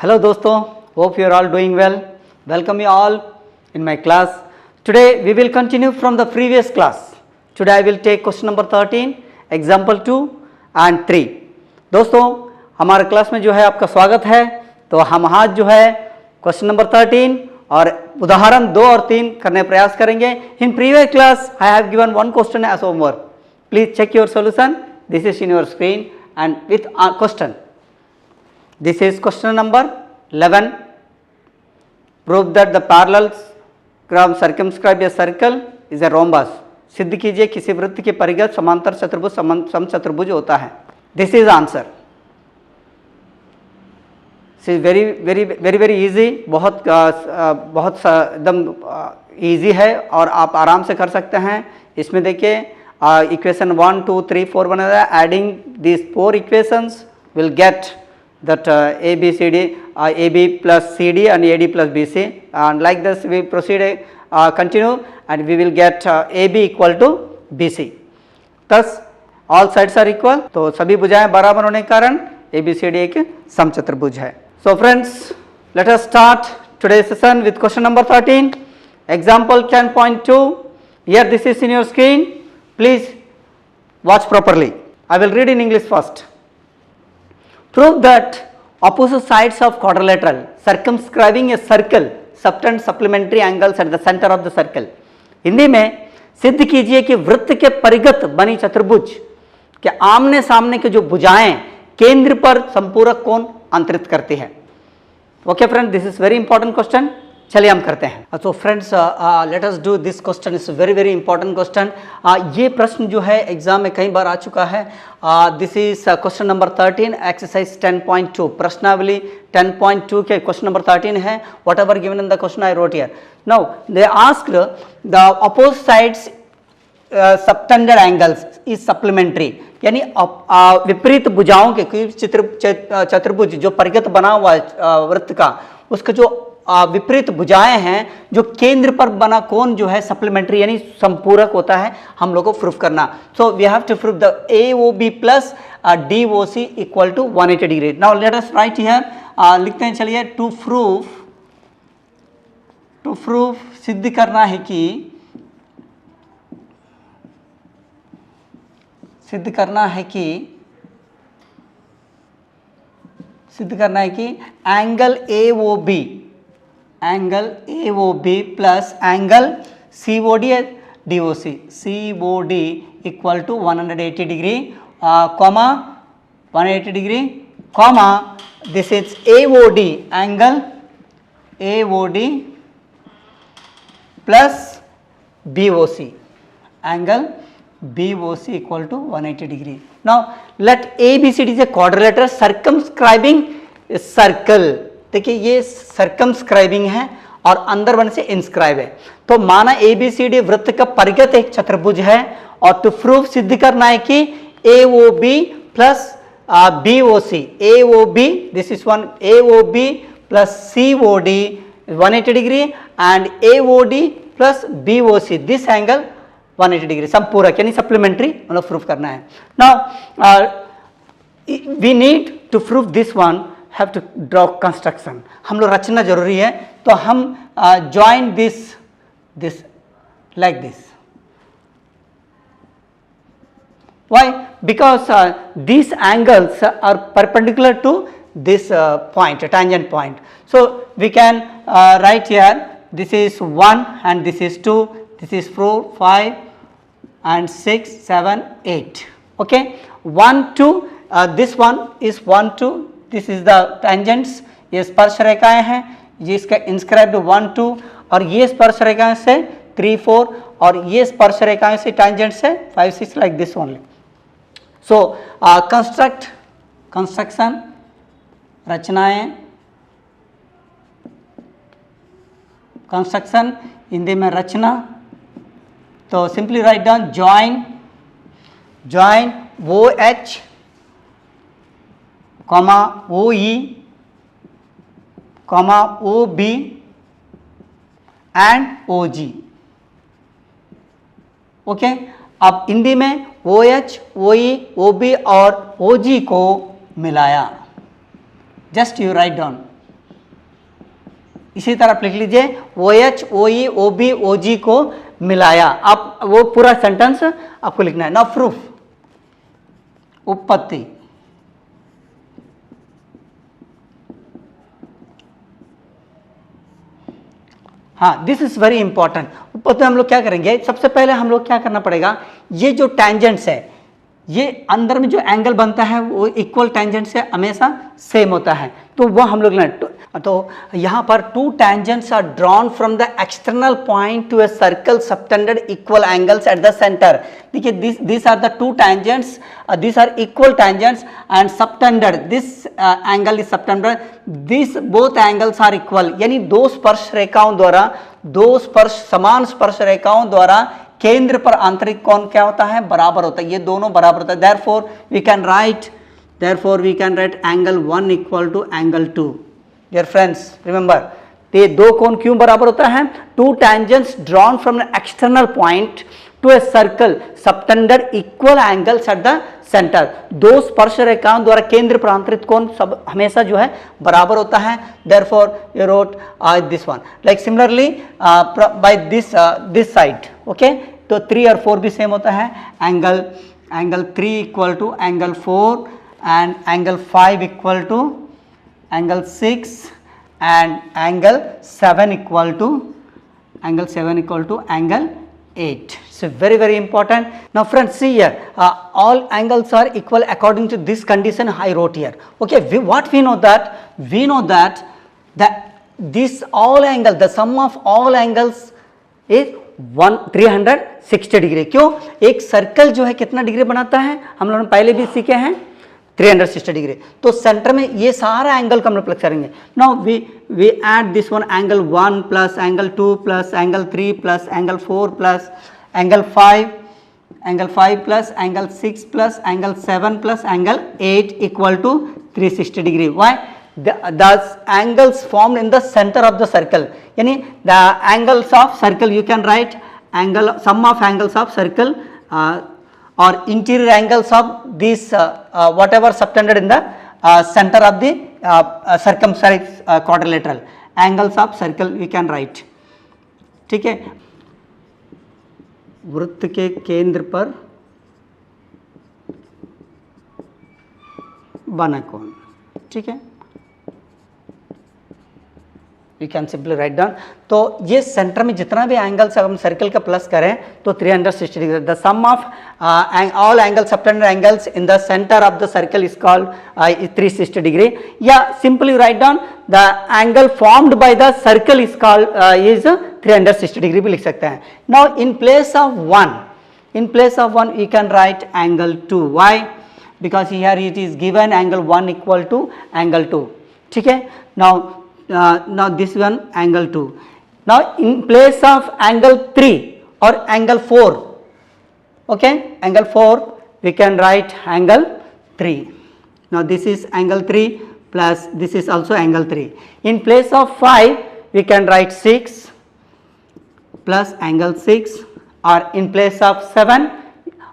Hello दोस्तों, hope you are all doing well. Welcome you all in my class. Today we will continue from the previous class. Today I will take question number 13, example 2 and 3. दोस्तों हमारे class में जो है आपका स्वागत है। तो हम आज जो है क्वेश्चन नंबर 13 और उदाहरण 2 और 3 करने प्रयास करेंगे। In previous class I have given one question as homework. Please check your solution. This is in your screen and with a question. This is question number 11. Prove that the parallelogram circumscribe a circle is a rhombus. सिद्ध कीजिए किसी वृत्त के परिगत समांतर चतुर्भुज समचतुर्भुज होता है। This is answer. This is very easy. बहुत एकदम easy है और आप आराम से कर सकते हैं। इसमें देखिए equation 1, 2, 3, 4 बना है। Adding these 4 equations will get that AB plus CD and AD plus BC, and like this we proceed continue and we will get AB equal to BC. Thus all sides are equal, तो सभी भुजाएं बराबर होने के कारण ABCD एक समचतुर्भुज है. So friends, let us start today's session with question number 13, example 10.2. Here this is in your screen. Please watch properly. I will read in English first. Prove that opposite sides of quadrilateral circumscribing a circle subtend supplementary angles at the center of the circle. Hindi में सिद्ध कीजिए कि वृत्त के परिगत बनी चतुर्भुज के आमने सामने के जो भुजाएं केंद्र पर संपूरक कोण अंतरित करती है. Okay friend, this is very important question. चलिए हम करते हैं. तो friends let us do this question. Is very important question. ये प्रश्न जो है एग्जाम में कई बार आ चुका है. This is question number 13 exercise 10.2. प्रश्नावली 10.2 के क्वेश्चन नंबर 13 है. What ever given in the question I wrote here. Now they asked the opposite sides subtended angles is supplementary, यानी विपरीत भुजाओं के चतुर्भुज जो परिगत बना हुआ वृत्त का उसका जो विपरीत भुजाएं हैं जो केंद्र पर बना कोण जो है सप्लीमेंट्री यानी संपूरक होता है, हम लोग को प्रूफ करना. So we have to prove the AOB plus DOC equal to 180 degree. Now let us write here. लिखते हैं चलिए. टू प्रूफ सिद्ध करना है कि angle AOB plus angle COD equal to 180 degree comma 180 degree comma this is AOD angle AOD plus BOC angle BOC equal to 180 degree. Now let ABCD is a quadrilateral circumscribing circle. देखिए ये circumscribing है और अंदर बने से inscribe है. तो माना ABCD वृत्त का परिगत एक चतुर्भुज है और टू प्रूफ सिद्ध करना है कि AOB plus BOC AOB this is one AOB plus COD 180 degree and AOD plus BOC this angle 180 degree संपूरक यानी सप्लीमेंट्री मतलब प्रूफ करना है. Now we need to proof this one have to draw construction. हम लोग रचना जरूरी है. तो हम join this like this. Why? Because these angles are perpendicular to this point, a tangent point. So we can write here this is 1 and this is 2, this is 4, 5 and 6, 7, 8. Okay, 1, 2. This one is 1, 2. This is the tangents. ये स्पर्श रेखाएं हैं. ये इसका inscribed 1, 2 और ये स्पर्श रेखाएं से 3, 4 और ये स्पर्श रेखाएं से टेंजेंट से 5, 6 like this only. So construction रचनाएं. कंस्ट्रक्शन हिंदी में रचना. तो simply write down join OH comma OE comma OB and OG. Okay, अब हिंदी में OH, OE, OB और OG को मिलाया. जस्ट यू राइट डाउन इसी तरह आप लिख लीजिए OH, OE, OB, OG को मिलाया, आप वो पूरा सेंटेंस आपको लिखना है। नाउ प्रूफ, उत्पत्ति, हाँ दिस इज वेरी इंपॉर्टेंट। उत्पत्ति हम लोग क्या करेंगे, सबसे पहले हम लोग क्या करना पड़ेगा, ये जो टेंजेंट्स है, ये अंदर में जो एंगल बनता है वो इक्वल टेंजेंट से हमेशा सेम होता है, तो वो हम लोग तो यहाँ पर two tangents are drawn from the external point to a circle subtended equal angles at the centre. देखिए this are the two tangents, this are equal tangents and subtended, this angle is subtended, this both angles are equal, यानी दो स्पर्श रेखाओं द्वारा, दो समान स्पर्श रेखाओं द्वारा केंद्र पर आंतरिक कोण क्या होता है, बराबर होता है, ये दोनों बराबर होता है। therefore we can write angle 1 equal to angle 2। dear friends remember, ये दो कोण क्यों बराबर होता है, to tangents drawn from an external point to a circle subtended equal angles at the centre, दो स्पर्श रेखाओं द्वारा केंद्र पर आंतरिक कोण सब हमेशा जो है बराबर होता है। therefore you wrote this one, like similarly by this side, okay, तो 3 और 4 भी सेम होता है, angle 3 equal to angle 4 and angle 5 equal to angle 6 and angle 7 equal to angle 8। So very important. Now friends see here, all angles are equal according to this condition I wrote here, okay. What we know that this all angle, the sum of all angles is 360 degree. क्यों, एक circle जो है कितना degree बनाता है, हम लोगों ने पहले भी सीखे हैं 360 डिग्री, तो सेंटर में ये सारा एंगल को हम लोग प्लस करेंगे। Now we add this one, angle 1 plus angle 2 plus angle 3 plus angle 4 plus angle 5 plus angle 6 plus angle 7 plus angle 8 equal to 360 degree. Why, the angles formed in the center of the circle, yani the angles of circle you can write angle, sum of angles of circle or interior angles of this whatever subtended in the center of the circumscribed quadrilateral, angles of circle we can write, ठीक है। वृत्त के केंद्र पर बना कोण, ठीक है, we can simply write down. तो ये सेंटर में जितना भी एंगल्स हम सर्कल का प्लस करें तो 360 degree, the sum of all angle subtended angles in the centre of the circle is called 360 degree, या simply write down the angle formed by the circle is called is 360 degree भी लिख सकते हैं। Now in place of 1 you can write angle 2। Why, because here it is given angle 1 equal to angle 2, ठीक है। now this one angle 2. Now in place of angle 3 or angle 4, okay, angle 4 we can write angle 3. Now this is angle 3 plus this is also angle 3. In place of 5 we can write 6 plus angle 6, or in place of 7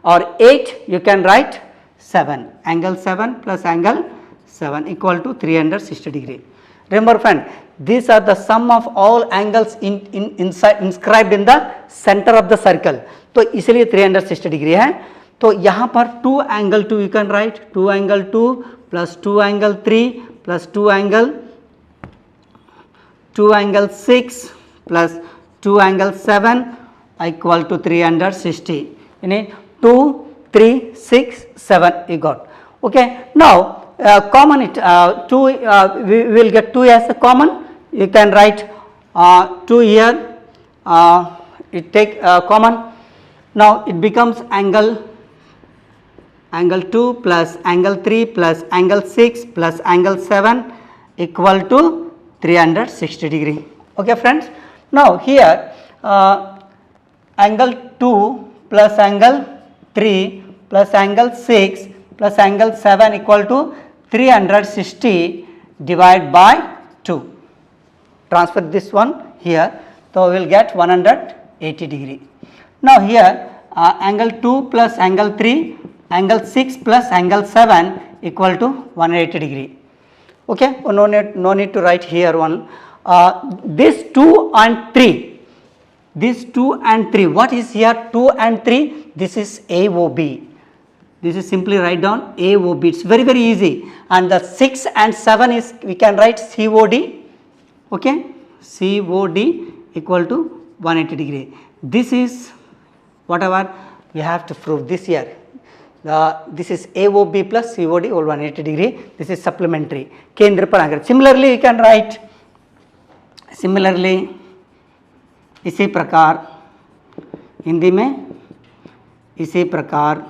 or 8 you can write 7, angle 7 plus angle 7 equal to 360 degree. Remember friend, these are the sum of all angles inscribed in the center of the circle, तो इसलिए 360 degree है। तो यहाँ पर 2 angle 2 you can write 2 angle 2 plus 2 angle 3 plus 2 angle 6 plus 2 angle 7 equal to 360, यानी 2 3 6 7 you got, okay। Now common it 2 we will get 2 as a common, you can write 2 here, it take common, now it becomes angle 2 plus angle 3 plus angle 6 plus angle 7 equal to 360 degree, okay friends। Now here angle 2 plus angle 3 plus angle 6 plus angle 7 equal to 360 divided by 2. Transfer this one here, so we will get 180 degree. Now here angle 2 plus angle 3, angle 6 plus angle 7 equal to 180 degree, okay. No need to write here one, this 2 and 3, this 2 and 3, what is here 2 and 3? This is AOB. This is simply write down AOB. It's very very easy. And the 6 and 7 is, we can write COD. Okay, COD equal to 180 degree. This is whatever we have to prove this here. This is AOB plus COD over 180 degree. This is supplementary. केंद्र पर आकर similarly you can write, similarly इसी प्रकार हिंदी में इसी प्रकार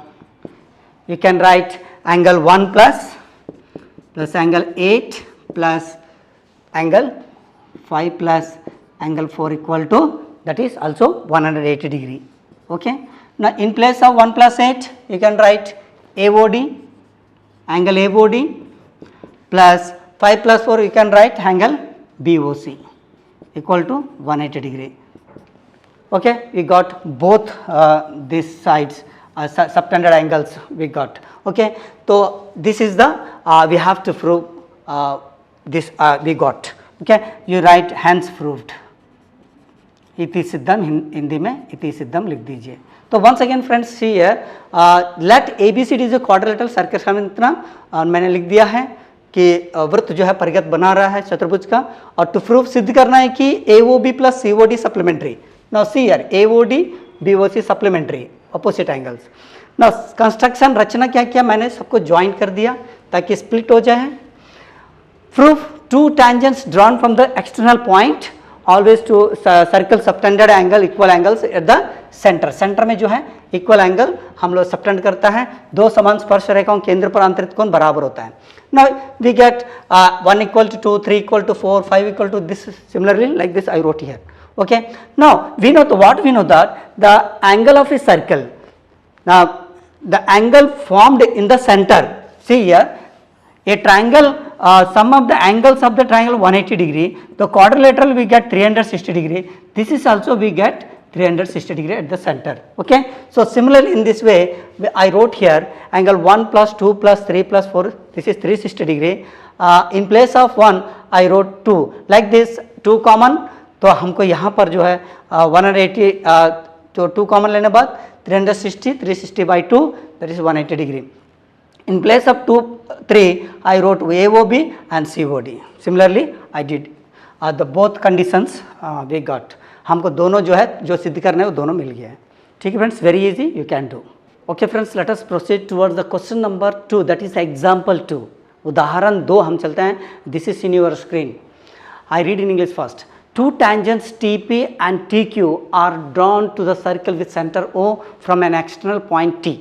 you can write angle 1 plus angle 8 plus angle 5 plus angle 4 equal to, that is also 180 degree. Okay. Now in place of 1 plus 8 you can write AOD, angle AOD plus 5 plus 4 you can write angle BOC equal to 180 degree. Okay, we got both these sides subtended angles we got. Okay, so this is the we have to prove this we got. Okay, you write hence proved. इति सिद्धम हिंदी में इति सिद्धम लिख दीजिए. तो once again friends see here, let ABCD is a quadrilateral circle. इतना मैंने लिख दिया है कि वृत्त जो है परिगत बना रहा है चतुर्भुज का, और टू प्रूफ सिद्ध करना है कि AOB plus COD supplementary. Now see here AOD BOC supplementary opposite angles. Now construction रचना क्या किया, मैंने सबको ज्वाइन कर दिया ताकि स्प्लिट हो जाए. Proof to tangents drawn from the external point always to circle subtended angle equal angles at the centre. Centre में जो है इक्वल एंगल हम लोग सबटेंड करता है. दो समान स्पर्श रेखाओं केंद्र पर अंतरित कोण बराबर होता है. Now we get 1 equal to 2, 3 equal to 4, 5 equal to this. Similarly like this I wrote here. Okay, now we know what we know that the angle of a circle, now the angle formed in the center, see here a triangle, sum of the angles of the triangle 180 degree, the quadrilateral we get 360 degree, this is also we get 360 degree at the center. Okay, so similarly in this way I wrote here angle 1 plus 2 plus 3 plus 4, this is 360 degree. In place of 1 I wrote 2, like this 2 common, तो हमको यहाँ पर जो है 180 तो 2 common लेने बाद 360, 360 by 2 that is 180 degree. In place of 2, 3 I wrote AOB and COD. Similarly I did the both conditions we got. हमको दोनों जो है जो सिद्ध करना है वो दोनों मिल गया है. ठीक है friends, very easy, you can do. Okay friends, let us proceed towards the question number 2, that is example 2. उदाहरण 2 हम चलते हैं. This is in your screen. I read in English first. Two tangents TP and TQ are drawn to the circle with center O from an external point T.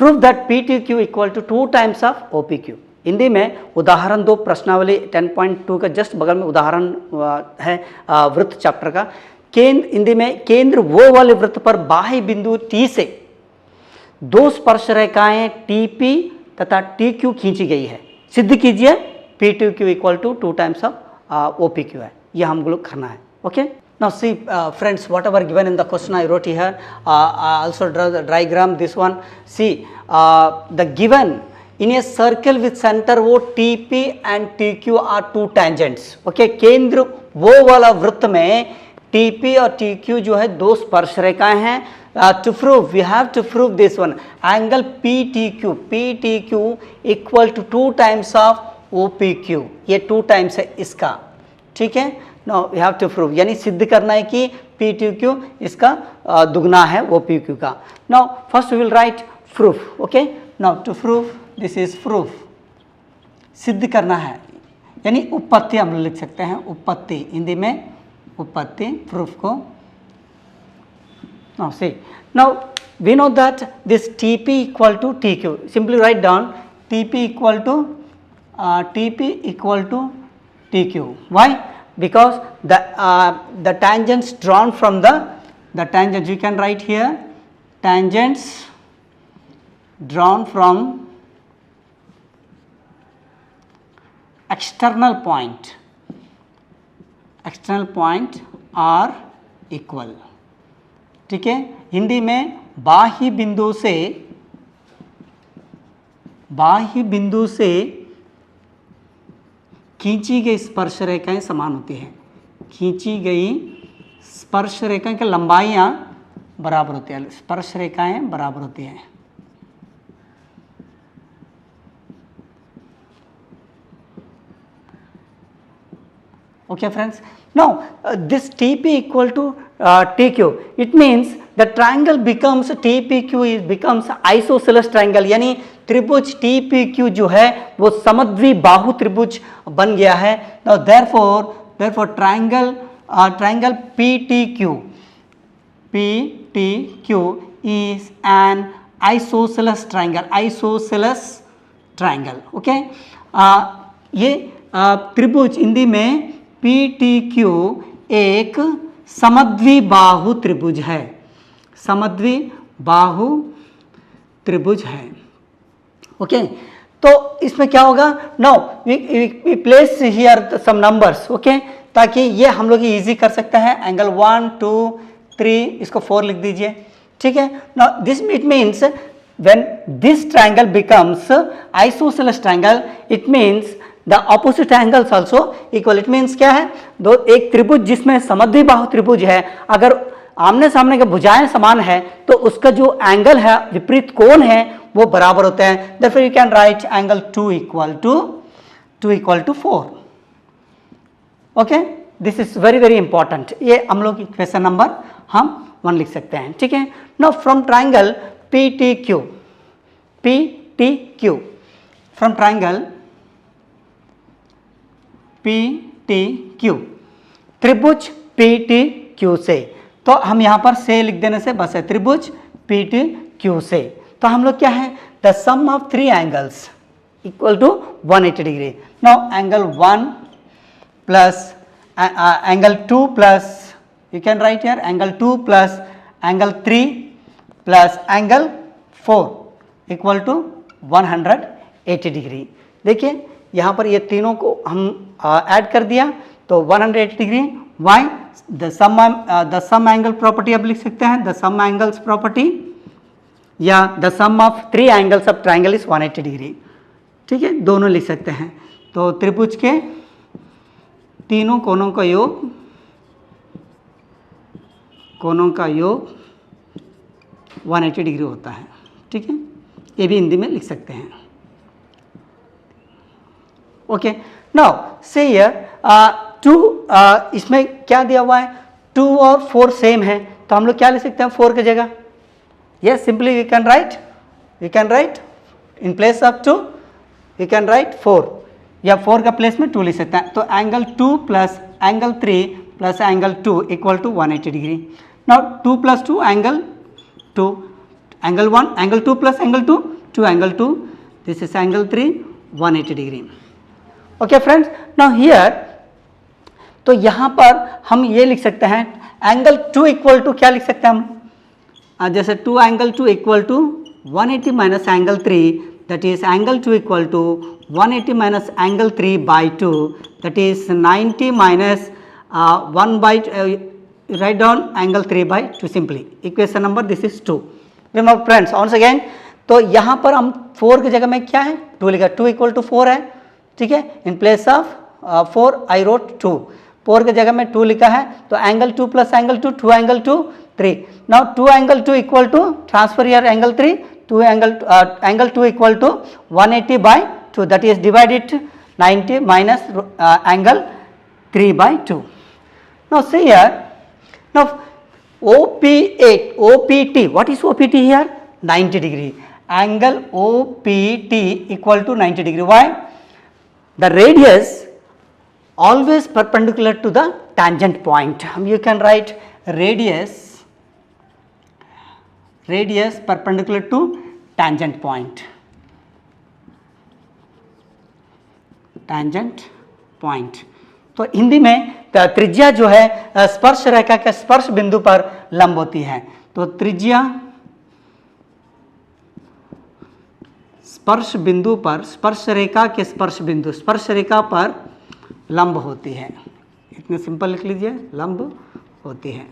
Prove that PTQ equal to 2 times of OPQ. Hindi में उदाहरण 2 प्रश्नावली 10.2 का just बगल में उदाहरण है वृत्त chapter का. केंद्र हिंदी में केंद्र वो वाले वृत्त पर बाह्य बिंदु T से 2 स्पर्श रेखाएं TP तथा TQ खींची गई है. सिद्ध कीजिए PTQ equal to 2 times of OPQ है. ये हम लोग करना है. Okay, now see friends, whatever given in the question I wrote here, also draw the diagram this one. See the given in a circle with centre O TP and TQ are 2 tangents. Okay, केंद्र वो वाला वृत्त में TP और TQ जो है 2 स्पर्श रेखाएं हैं. To prove, we have to prove this one, angle PTQ equal to 2 times of OPQ. ये 2 times है इसका. ठीक है, now we have to prove, यानी सिद्ध करना है कि PTQ इसका दुगना है OPQ का. Now first we will write proof. Okay, now to prove, this is proof. सिद्ध करना है यानी उत्पत्ति हम लिख सकते हैं. उत्पत्ति हिंदी में उत्पत्ति, प्रूफ को. Now see, now we know that this TP equal to TQ. Simply write down TP equal to TQ. Why? Because the tangents drawn from the tangents, you can write here tangents drawn from external point are equal. ठीक है, हिंदी में बाह्य बिंदु से खींची गई स्पर्श रेखाएं समान होती हैं. खींची गई स्पर्श रेखा की लंबाइयां बराबर होती है, स्पर्श रेखाएं बराबर होती हैं। Okay friends, now this TP equal to TQ, it means the triangle becomes TPQ becomes isosceles triangle, यानी त्रिभुज TPQ जो है वो समद्विबाहु त्रिभुज बन गया है। Now therefore triangle PTQ is an isosceles triangle, okay? ये त्रिभुज हिंदी में PTQ एक समद्विबाहु त्रिभुज है, समद्विबाहु त्रिभुज है। ओके तो इसमें क्या होगा, now we place here some numbers, okay, ताकि ये हम लोग इजी कर सकते हैं। एंगल 1 2 3, इसको 4 लिख दीजिए, ठीक है। Now this it means when this triangle becomes isosceles triangle, it means the opposite angles also equal. it means क्या है, दो एक त्रिभुज जिसमें समद्विबाहु त्रिभुज है, अगर आमने सामने के भुजाएं समान है तो उसका जो एंगल है, विपरीत कोण है, वो बराबर होते हैं। therefore you can write angle 2 equal to 4. okay, this is very important. ये हम लोग इक्वेशन नंबर हम 1 लिख सकते हैं, ठीक है। now from triangle PTQ, from triangle PTQ, त्रिभुज PTQ से, तो हम यहाँ पर से लिख देने से बस है, त्रिभुज PTQ से, तो हम लोग क्या है, the sum of 3 angles equal to 180 degree. Now angle 1 plus angle 2 plus, you can write here angle 2 plus angle 3 plus angle 4 equal to 180 degree. देखिए यहाँ पर ये तीनों को हम ऐड कर दिया तो 180 degree. Why, the sum angle property अब लिख सकते हैं, द सम एंगल्स प्रॉपर्टी या the sum of 3 angles of triangle is 180 degree, ठीक है, दोनों लिख सकते हैं। तो त्रिभुज के तीनों कोणों का योग 180 डिग्री होता है, ठीक है, ये भी हिंदी में लिख सकते हैं। ओके, नाउ से हियर 2, इसमें क्या दिया हुआ है, 2 और 4 सेम है, तो हम लोग क्या लिख सकते हैं 4 की जगह, yes simply we can write in place of 2 we can write 4, या 4 का प्लेस में 2 लिख सकते हैं। तो angle 2 plus angle 3 plus angle 2 equal to 180 degree. Now 2 plus 2 angle 2, angle 1 angle 2 plus angle 2 2 angle 2, this is angle 3 180 degree. Okay friends, now here तो यहाँ पर हम ये लिख सकते हैं एंगल 2 इक्वल टू क्या लिख सकते हैं हम, जैसे 2 angle 2 equal to 180 minus angle 3, that is angle 2 equal to 180 minus angle 3 by 2, that is 90 minus 1 by, write down angle 3 by 2 simply, equation number this is 2। Remember friends once again, तो यहाँ पर हम 4 की जगह में क्या है 2 लिखा, 2 इक्वल टू 4 है, ठीक है, in place of 4 I wrote 2, 4 की जगह में 2 लिखा है, तो angle 2 plus angle 2 2 angle 2 3। Now 2 angle 2 equal to transfer here angle 3, 2 angle 2 equal to 180 by 2, that is divided 90 minus angle 3 by 2। Now see here, now OPT, what is OPT here, 90 degree, angle OPT equal to 90 degree. Why? The radius always perpendicular to the tangent point. You can write radius perpendicular to tangent point, तो हिंदी में त्रिज्या जो है स्पर्श रेखा के स्पर्श बिंदु पर लंब होती है, तो त्रिज्या स्पर्श बिंदु पर, स्पर्श रेखा के स्पर्श बिंदु, स्पर्श रेखा पर लंब होती है, इतने सिंपल लिख लीजिए, लंब होती है,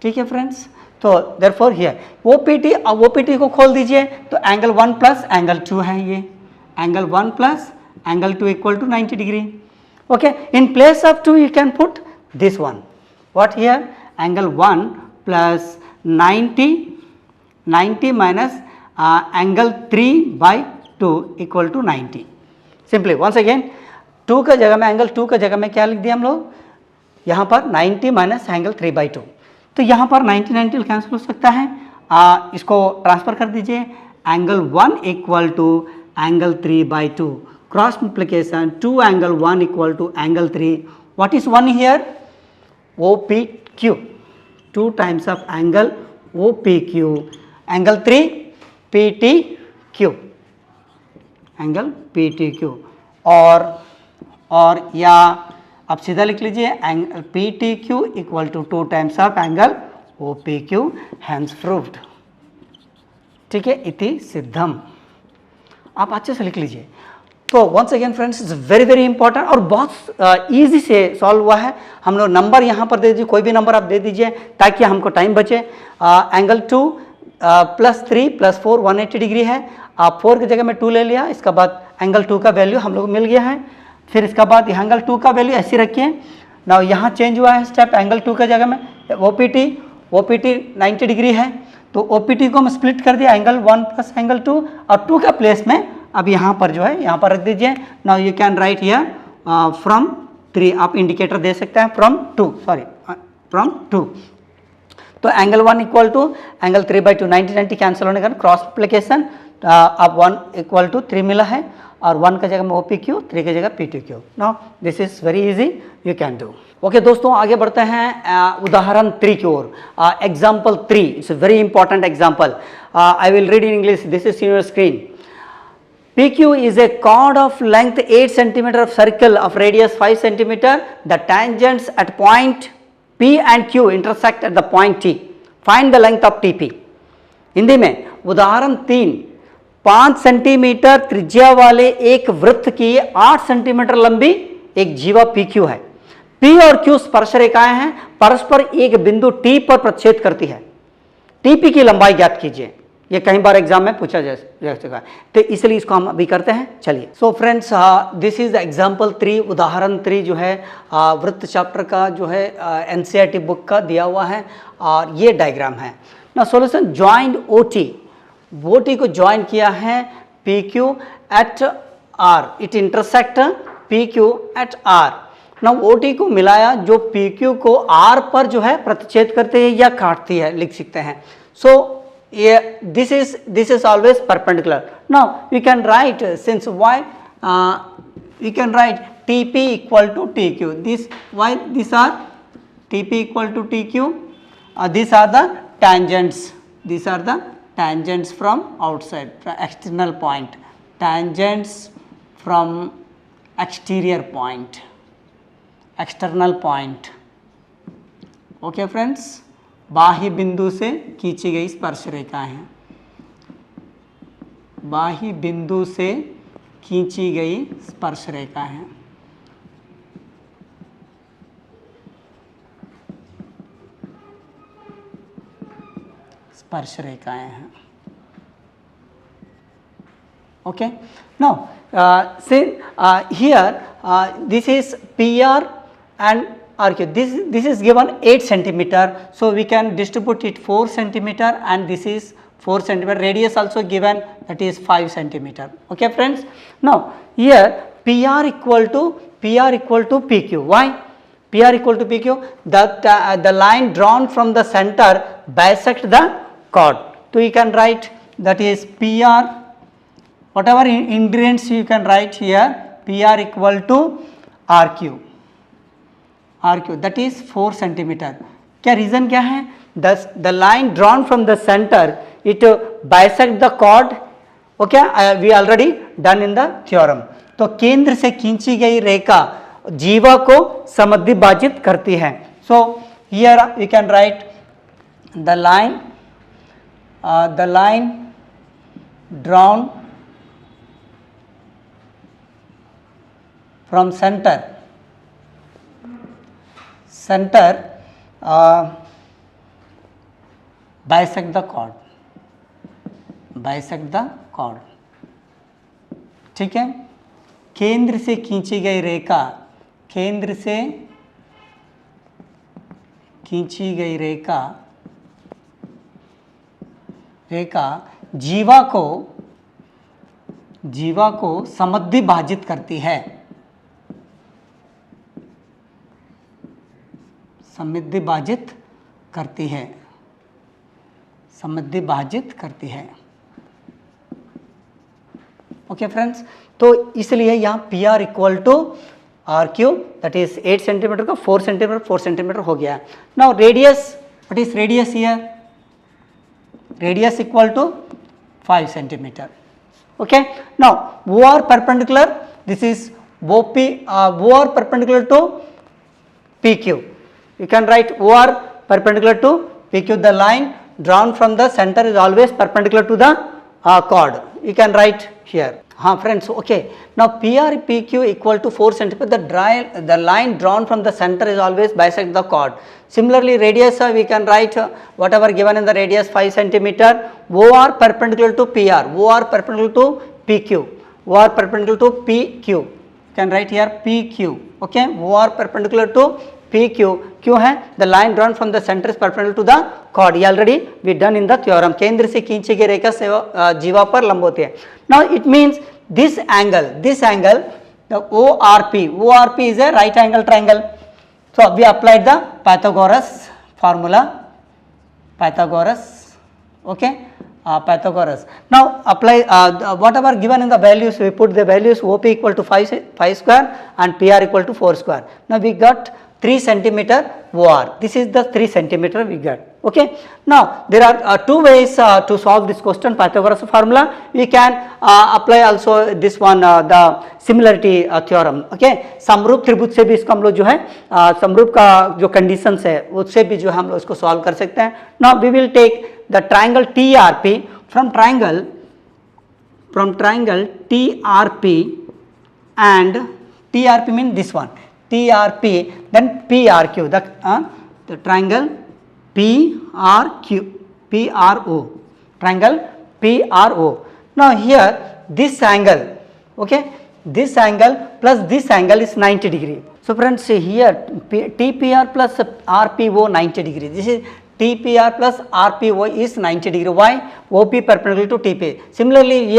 ठीक है फ्रेंड्स। तो देयरफॉर हियर OPT को खोल दीजिए, तो एंगल 1 प्लस एंगल 2 है, ये angle 1 plus angle 2 equal to 90 degree. Okay, in place of 2 you can put this one. What here? Angle 1 plus 90 minus angle 3/2 equal to 90. Simply once again 2 का जगह में angle 2 का जगह में क्या लिख दिया हम लोग, यहाँ पर 90 माइनस एंगल 3/2. तो यहाँ पर 90 कैंसिल हो सकता है. इसको ट्रांसफर कर दीजिए. Angle 1 equal to angle 3/2. Cross multiplication 2 angle 1 equal to angle 3. What is 1 here? OPQ. 2 times of angle OPQ. Angle 3 PTQ. Angle PTQ. और या आप सीधा लिख लीजिए angle PTQ equal to 2 times of angle OPQ. Hence proved. ठीक है, इति सिद्धम. आप अच्छे से लिख लीजिए. तो once again friends, it's very very important और बहुत इजी से सॉल्व हुआ है. हम लोग नंबर यहाँ पर दे दीजिए, कोई भी नंबर आप दे दीजिए ताकि हमको टाइम बचे. एंगल 2 प्लस 3 प्लस 4 180 डिग्री है. आप 4 की जगह में 2 ले लिया. इसका बाद एंगल 2 का वैल्यू हम लोग मिल गया है. फिर इसका बाद एंगल 2 का वैल्यू ऐसे रखिए. ना यहाँ चेंज हुआ है स्टेप. एंगल 2 का जगह में OPT 90 डिग्री है, तो OPT को हम स्प्लिट कर दिया एंगल 1 प्लस एंगल 2 और 2 का प्लेस में अब यहाँ पर जो है यहाँ पर रख दीजिए. Now you can write here from 3. आप इंडिकेटर दे सकते हैं फ्रॉम 2. तो angle 1 equal to angle 3/2 90 cancel होने का क्रॉस मल्टीप्लिकेशन. अब 1 इक्वल टू 3 मिला है और 1 का जगह में OPQ, 3 की जगह PTQ. Now this is very easy, you can do. Okay दोस्तों, आगे बढ़ते हैं उदाहरण 3 की ओर. Example 3, it's a very important example. I will read in English. This is in your screen. PQ is a chord of length 8 cm of circle of radius 5 cm. The tangents at point P and Q intersect at the point T. Find the length of TP. Hindi में उदाहरण 3, 5 centimetre त्रिज्या वाले एक वृत्त की 8 centimetre लंबी एक जीवा PQ है. P और Q स्पर्श रेखाएं हैं, परस्पर एक बिंदु T पर प्रतिच्छेद करती है. TP की लंबाई ज्ञात कीजिए. ये कई बार एग्जाम में पूछा जा चुका है, तो इसलिए इसको हम अभी करते हैं. चलिए. So friends, this is example 3, उदाहरण 3 जो है वृत्त चैप्टर का जो है NCERT बुक का दिया हुआ है और ये डायग्राम है ना. सॉल्यूशन ज्वाइंट OT को ज्वाइन किया है PQ at R. It intersect PQ at R. ना OT को मिलाया जो PQ को R पर जो है प्रतिच्छेद करती है या काटती है, लिख सकते हैं. सो this is always perpendicular. Now we can write, since why we can write TP equal to TQ. These are TP equal to TQ. These are the tangents. These are the tangents from outside, from external point. Tangents from exterior point, external point. Okay friends. बाह्य बिंदु से खींची गई स्पर्श रेखाएं हैं. बाह्य बिंदु से खींची गई स्पर्श रेखाएं हैं. स्पर्श रेखाएं हैं. ओके. नाउ से here this is PR and RQ. This is given 8 centimeter, so we can distribute it 4 centimeter, and this is 4 centimeter. Radius also given, that is 5 centimeter. Okay friends. Now here PR equal to PQ. Why PR equal to PQ? The line drawn from the center bisect the chord. So you can write that is PR, whatever ingredients you can write here, PR equal to RQ, that is 4 centimeter. क्या reason क्या है? The line drawn from the centre it bisect the chord. Okay, we already done in the theorem. तो केंद्र से खींची गई रेखा जीवा को समद्विभाजित करती है. So here you can right the line drawn from centre bisect the chord. ठीक है. केंद्र से खींची गई रेखा, केंद्र से खींची गई रेखा जीवा को समद्विभाजित करती है, समद्विभाजित करती है। ओके फ्रेंड्स, तो इसलिए यहाँ P R equal to R cube, that is 8 centimetre का 4 सेंटीमीटर हो गया। Now radius, what is radius here? Radius equal to 5 centimetre. Okay, now OR perpendicular, this is OP, OR perpendicular to PQ. You can write OR perpendicular to PQ. The line drawn from the center is always perpendicular to the chord. You can write here. Friends, okay. Now PR PQ equal to 4 centimeter. The line drawn from the center is always bisect the chord. Similarly, radius we can write whatever given in the radius 5 centimeter. OR perpendicular to PR. OR perpendicular to PQ. OR perpendicular to PQ. You can write here PQ. Okay. OR perpendicular to PQ. क्यों है? The line drawn from the center is perpendicular to the chord. ये already we done in the theorem. केंद्र से खींची गई रेखा जीवा पर लंब होती है. Now it means this angle, the ORP is a right angle triangle. So we applied the Pythagoras formula. Okay. Pythagoras. Now apply whatever given in the values, we put the values OP equal to 5 square and PR equal to 4 square. Now we got 3 centimeter OR. This is the 3 centimeter we got. Okay. Now there are two ways to solve this question, Pythagoras formula. We can apply also this one, the similarity theorem. Okay. समरूप त्रिभुज से भी इसको हम लोग जो है समरूप का जो कंडीशंस है उससे भी जो हम लोग इसको सॉल्व कर सकते हैं. Now we will take the triangle TRP, from triangle TRP, and TRP means this one, TRP, then PRQ, the triangle PRO, triangle PRO. Now here this angle, okay, this angle plus this angle is 90 degree. So friends, here TPR plus RPO 90 degree. This is TPR plus RPO is 90 degree. Why? OP perpendicular to TP. Similarly,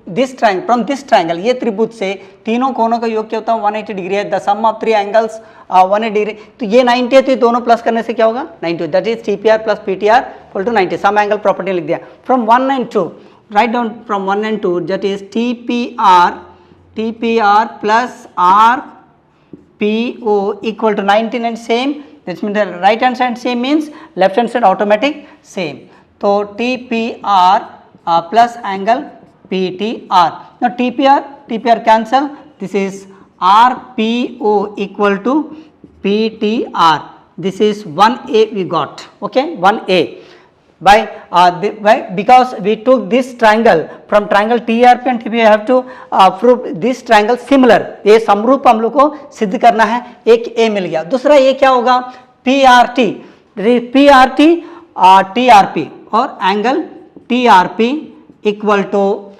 this triangle, from this triangle, ये त्रिभुज से तीनों कोणों का योग क्या होता है? 180 डिग्री है. The sum of 3 angles 180 degree. तो ये 90 है, तो ये दोनों प्लस करने से क्या होगा? 90. That is TPR plus PTR equal to 90. Sum angle property लिख दिया. From 1 and 2, write down from 1 and 2. That is TPR plus RPO equal to 90 and same. This means the right hand side same means left hand side automatic same. So TPR plus angle PTR. Now TPR cancel. This is RPO equal to PTR. This is 1A we got. Okay, 1A. Because we took this triangle from triangle TRP and TP, we have to prove this triangle similar. ये समरूप हम लोग को सिद्ध करना है. एक A मिल गया. दूसरा ये क्या होगा? PRT, PRT TRP और angle TRP equal to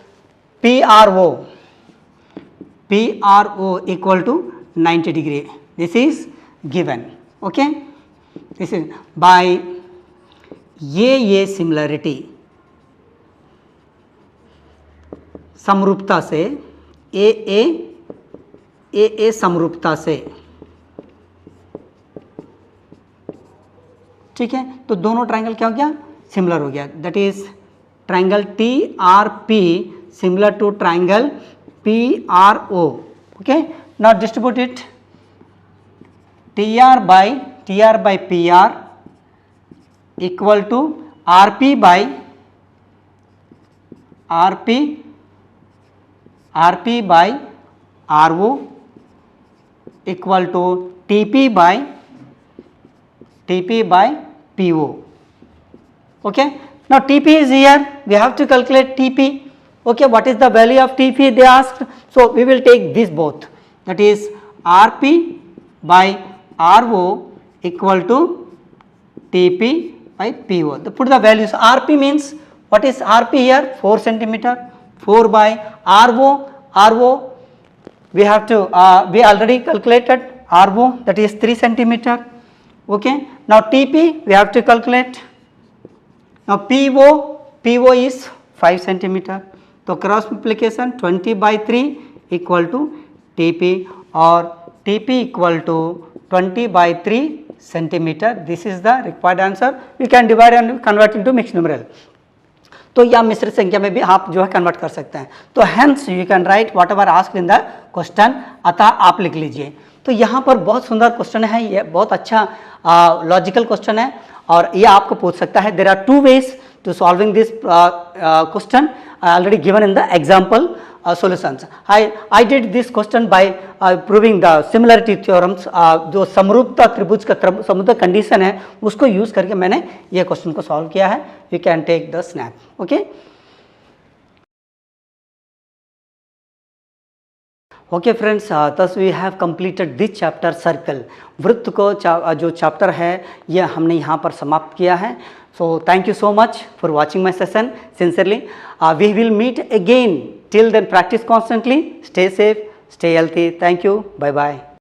PRO equal to 90 degree. This is given. Okay, this is by ये सिमिलरिटी समरूपता से ए समरूपता से, ठीक है. तो दोनों ट्रायंगल क्या हो गया? सिमिलर हो गया. That is triangle TRP similar to triangle PRO. Okay, now distribute it. TR by PR equal to RP by RO equal to TP by PO. Okay, now TP is here. We have to calculate TP. Okay, what is the value of TP they asked? So we will take this both. That is RP by RO equal to TP by PO. Put the values. RP means, what is RP here? 4 centimeter. 4 by RO we have to we already calculated RO, that is 3 centimeter. Okay, now TP we have to calculate. Now PO is 5 centimeter. तो cross multiplication 20/3 equal to TP और TP equal to 20/3 centimetre. This is the required answer. You can divide and convert into mix numeral. तो या मिश्रित संख्या में भी आप जो है कन्वर्ट कर सकते हैं. तो hence you can right what ever asked in the question. अतः आप लिख लीजिए. तो यहाँ पर बहुत सुंदर क्वेश्चन है, ये बहुत अच्छा लॉजिकल क्वेश्चन है और ये आपको पूछ सकता है. There are two ways to solving this question already given in the example solutions. I did this question by proving the similarity theorems. जो समरूपता त्रिभुज का समरूपता कंडीशन है उसको यूज करके मैंने ये क्वेश्चन को सॉल्व किया है. You can take the snap. Okay. Okay friends, thus we have completed this chapter circle. वृत्त को जो चैप्टर है ये हमने यहाँ पर समाप्त किया है. So thank you so much for watching my session. Sincerely, we will meet again. Till then, practice constantly. Stay safe, stay healthy. Thank you. Bye bye.